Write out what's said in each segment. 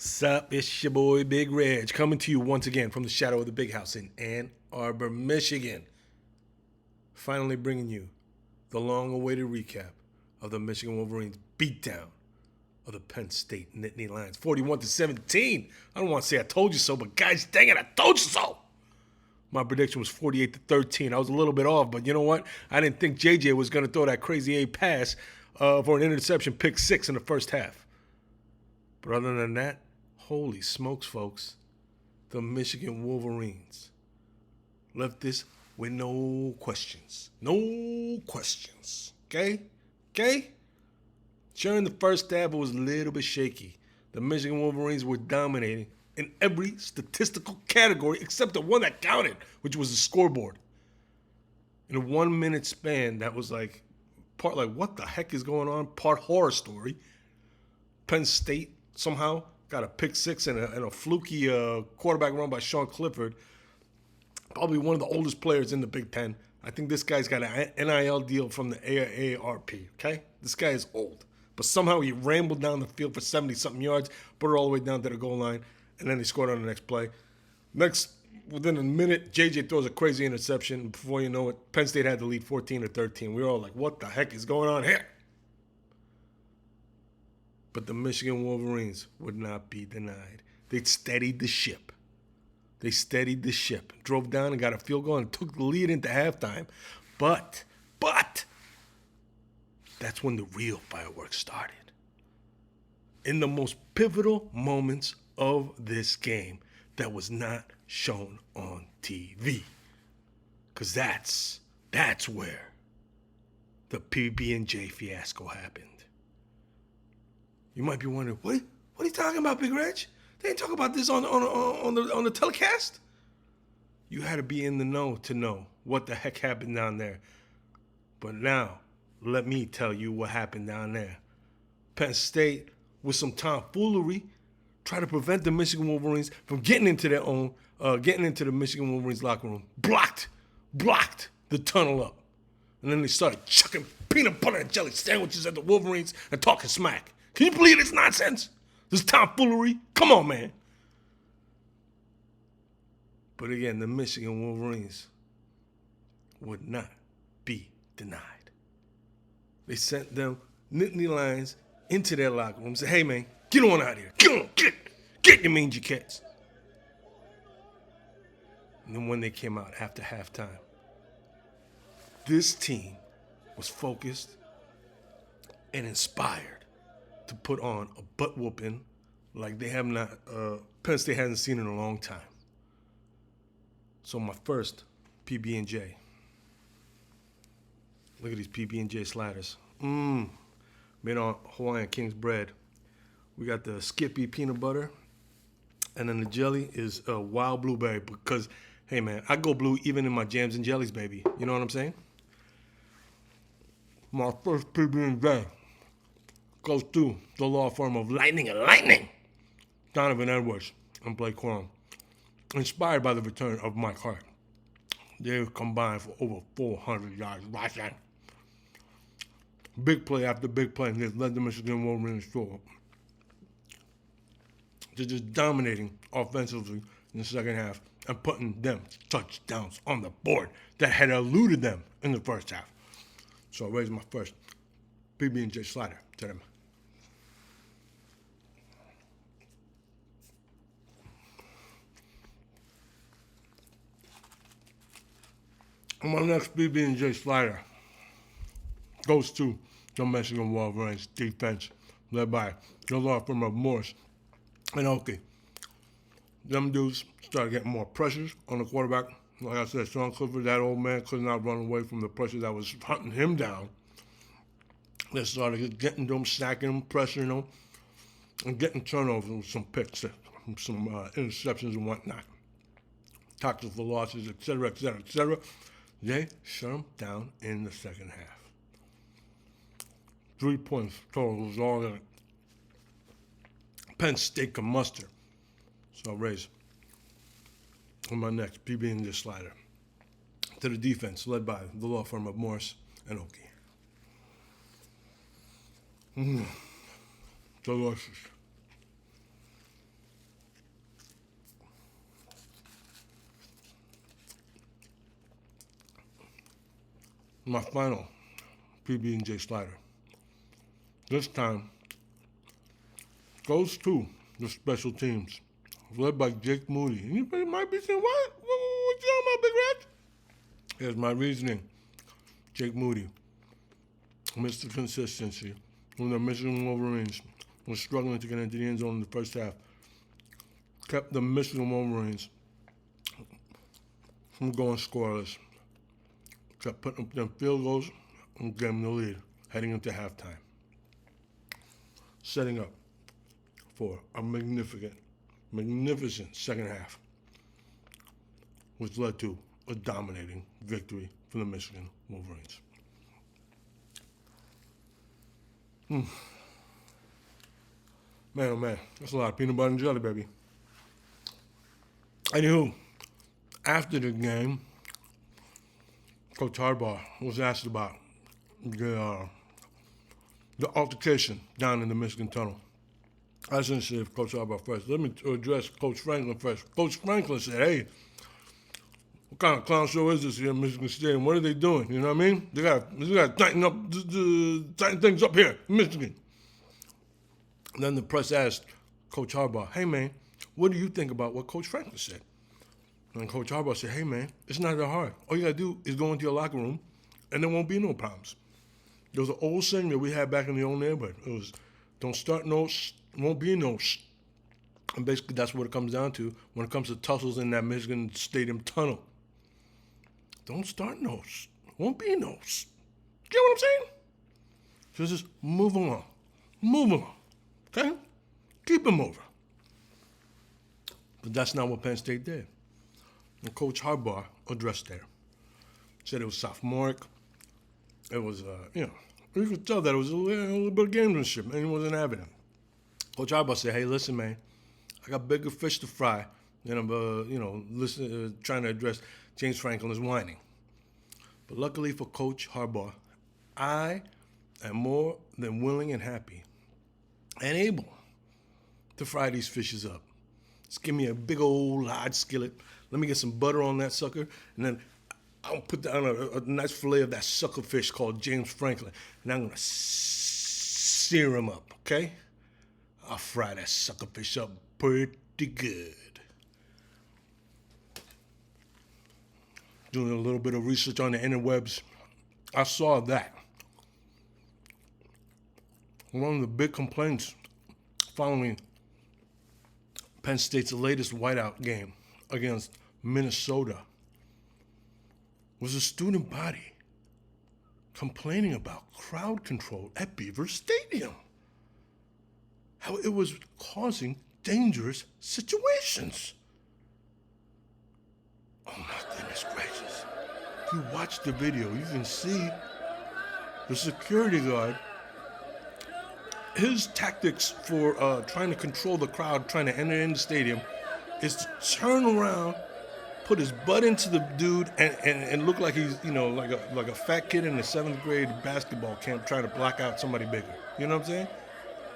Sup, it's your boy Big Reg coming to you once again from the shadow of the big house in Ann Arbor, Michigan. Finally bringing you the long-awaited recap of the Michigan Wolverines beatdown of the Penn State Nittany Lions, 41-17. I don't want to say I told you so, but guys, dang it, I told you so. My prediction was 48-13. I was a little bit off, but you know what? I didn't think JJ was going to throw that crazy A pass for an interception pick six in the first half. But other than that, holy smokes, folks, the Michigan Wolverines left this with no questions. No questions. Okay? Sure, in the first half, it was a little bit shaky. The Michigan Wolverines were dominating in every statistical category except the one that counted, which was the scoreboard. In a 1 minute span, that was like, part like, what the heck is going on? Part horror story. Penn State somehow got a pick six and a fluky quarterback run by Sean Clifford. Probably one of the oldest players in the Big Ten. I think this guy's got an NIL deal from the AARP, okay? This guy is old. But somehow he rambled down the field for 70-something yards, put it all the way down to the goal line, and then he scored on the next play. Within a minute, JJ throws a crazy interception. Before you know it, Penn State had the lead 14-13. We were all like, what the heck is going on here? But the Michigan Wolverines would not be denied. They steadied the ship. Drove down and got a field goal and took the lead into halftime. But, that's when the real fireworks started. In the most pivotal moments of this game that was not shown on TV. Because that's where the PB&J fiasco happened. You might be wondering, what are you talking about, Big Reg? They ain't talking about this on the telecast. You had to be in the know to know what the heck happened down there. But now, let me tell you what happened down there. Penn State, with some tomfoolery, tried to prevent the Michigan Wolverines from getting into the Michigan Wolverines locker room. Blocked the tunnel up. And then they started chucking peanut butter and jelly sandwiches at the Wolverines and talking smack. Can you believe this nonsense? This tomfoolery? Come on, man. But again, the Michigan Wolverines would not be denied. They sent them Nittany Lions into their locker room and said, hey, man, get on out of here. Get on, get your mangy cats. And then when they came out after halftime, this team was focused and inspired to put on a butt whooping like they have not, Penn State hasn't seen in a long time. So my first PB&J. Look at these PB&J sliders. Made on Hawaiian King's bread. We got the Skippy peanut butter. And then the jelly is wild blueberry because, hey man, I go blue even in my jams and jellies, baby. You know what I'm saying? My first PB&J goes to the law firm of Lightning and Lightning, Donovan Edwards and Blake Corum. Inspired by the return of Mike Hart. They combined for over 400 yards rushing. Big play after big play, and they led the Michigan Wolverines to just dominating offensively in the second half and putting them touchdowns on the board that had eluded them in the first half. So I raised my first PB&J slider to them. And my next PB&J slider goes to the Michigan Wolverines defense, led by the law firm of Morse and Oki. Them dudes started getting more pressures on the quarterback. Like I said, Sean Clifford, that old man, could not run away from the pressure that was hunting him down. They started getting to him, sacking him, pressuring him, and getting turnovers with some picks, some interceptions and whatnot. Tackles for losses, etc. They shut them down in the second half. 3 points total was all that Penn State can muster. So I'll raise on my next PB&J slider to the defense, led by the law firm of Morse and Oki. Delicious. my final PB&J slider. This time goes to the special teams, led by Jake Moody. You might be saying, what? What you talking about, Big Red? Here's my reasoning. Jake Moody, Mr. Consistency, when the Michigan Wolverines were struggling to get into the end zone in the first half, kept the Michigan Wolverines from going scoreless. Kept putting up them field goals and getting the lead heading into halftime. Setting up for a magnificent second half, which led to a dominating victory for the Michigan Wolverines. Man, oh man, that's a lot of peanut butter and jelly, baby. Anywho, after the game, Coach Harbaugh was asked about the altercation down in the Michigan tunnel. I shouldn't say Coach Harbaugh first. Let me address Coach Franklin first. Coach Franklin said, hey, what kind of clown show is this here in Michigan Stadium? What are they doing? You know what I mean? They got to tighten things up here in Michigan. And then the press asked Coach Harbaugh, hey, man, what do you think about what Coach Franklin said? And Coach Harbaugh said, hey, man, it's not that hard. All you got to do is go into your locker room, and there won't be no problems. There was an old saying that we had back in the old neighborhood. It was, don't start no, won't be no. And basically that's what it comes down to when it comes to tussles in that Michigan Stadium tunnel. Don't start no, won't be no. Get what I'm saying? So just move along. Move along. Okay? Keep it moving. But that's not what Penn State did. And Coach Harbaugh addressed there. Said it was sophomoric. It was, you could tell that it was a little bit of gamesmanship, and he wasn't having it. Coach Harbaugh said, hey, listen, man, I got bigger fish to fry than I'm, trying to address James Franklin's whining. But luckily for Coach Harbaugh, I am more than willing and happy and able to fry these fishes up. Just give me a big old large skillet. Let me get some butter on that sucker, and then I'll put down a nice fillet of that sucker fish called James Franklin, and I'm going to sear him up, okay? I'll fry that sucker fish up pretty good. Doing a little bit of research on the interwebs, I saw that one of the big complaints following Penn State's latest whiteout game against Minnesota was a student body complaining about crowd control at Beaver Stadium. How it was causing dangerous situations. Oh my goodness gracious. If you watch the video, you can see the security guard, his tactics for trying to control the crowd, trying to enter in the stadium, is to turn around, put his butt into the dude, and look like he's, like a fat kid in the 7th grade basketball camp trying to block out somebody bigger. You know what I'm saying?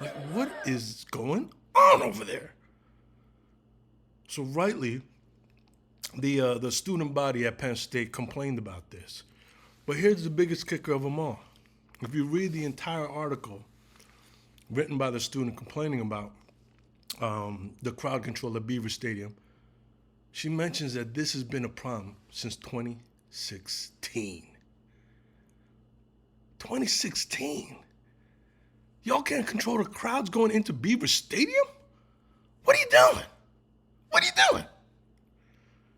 Like, what is going on over there? So rightly, the student body at Penn State complained about this. But here's the biggest kicker of them all. If you read the entire article written by the student complaining about the crowd control at Beaver Stadium, she mentions that this has been a problem since 2016. 2016? Y'all can't control the crowds going into Beaver Stadium? What are you doing? What are you doing?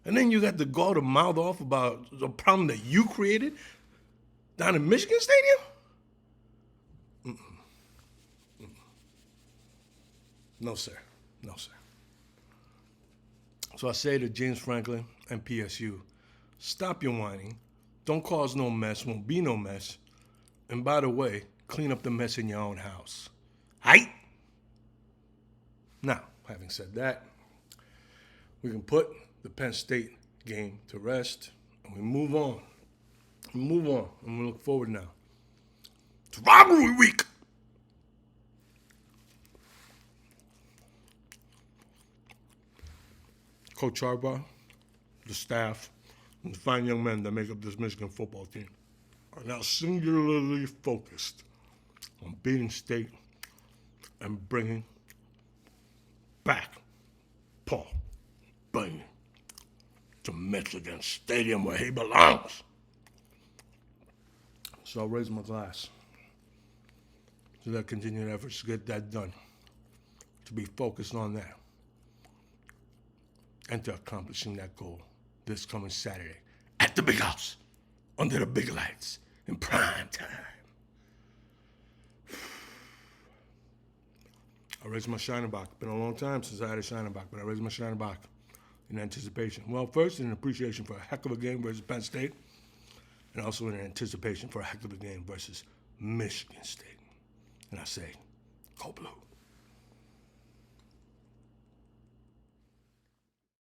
And then you got the gall to mouth off about the problem that you created down in Michigan Stadium? No, sir. No, sir. So I say to James Franklin and PSU, stop your whining. Don't cause no mess. Won't be no mess. And by the way, clean up the mess in your own house. Aight? Now, having said that, we can put the Penn State game to rest, and we move on. And we look forward now to Robbery Week. Coach Harbaugh, the staff, and the fine young men that make up this Michigan football team are now singularly focused on beating State and bringing back Paul Bunyan to Michigan Stadium where he belongs. So I'll raise my glass to their continued efforts to get that done, to be focused on that, and to accomplishing that goal this coming Saturday at the Big House, under the big lights, in prime time. I raised my Shiner Bock. Been a long time since I had a Shiner Bock, but I raised my Shiner Bock in anticipation. Well, first in appreciation for a heck of a game versus Penn State, and also in anticipation for a heck of a game versus Michigan State. And I say, go blue.